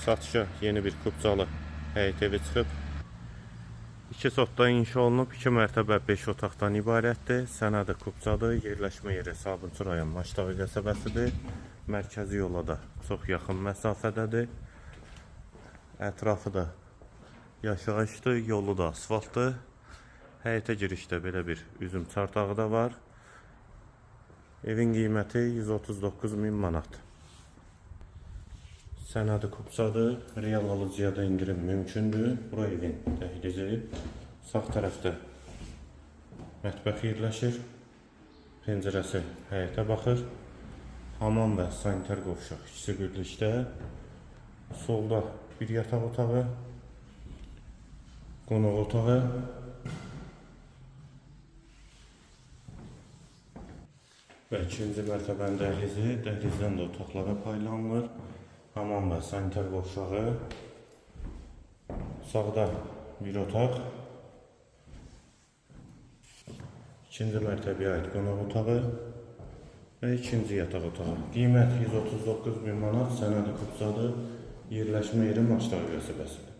Satışa yeni bir Kubcalı həyət evi çıxıb. 2 sotda inşa olunub, 2 mərtəbə 5 otaqdan ibarətdir. Sənədi Kubcadır, yerləşmə yeri Sabunçu rayon Maçdağı qəsəbəsidir. Mərkəzi yola da çox yaxın məsafədədir. Ətrafı da yaşayışdır, yolu da asfaltdır. Həyətə girişdə belə bir üzüm çardağı da var. Evin qiyməti 139.000 manat. Sənədi Kubcadır, real alıcıya da indirim mümkündür. Bura evin dəhlizi. Sağ tərəfdə mətbəx yerləşir. Pəncərəsi həyətə baxır. Hamam və sanitar qovşaq ikisi birlikdə. Solda bir yataq otağı, qonaq otağı. Və ikinci mərtəbənin dəhlizi, dəhlizdən də otaqlara paylanılır. Hamam və sanitar qovşağı. Sağda bir otaq. İkinci mərtəbəyə aid qonaq otağı və ikinci yataq otağı. Qiymət 139.000 manat, Sənədi Kubcadır, yerləşmə yeri Maçdağı qəsəbəsidir.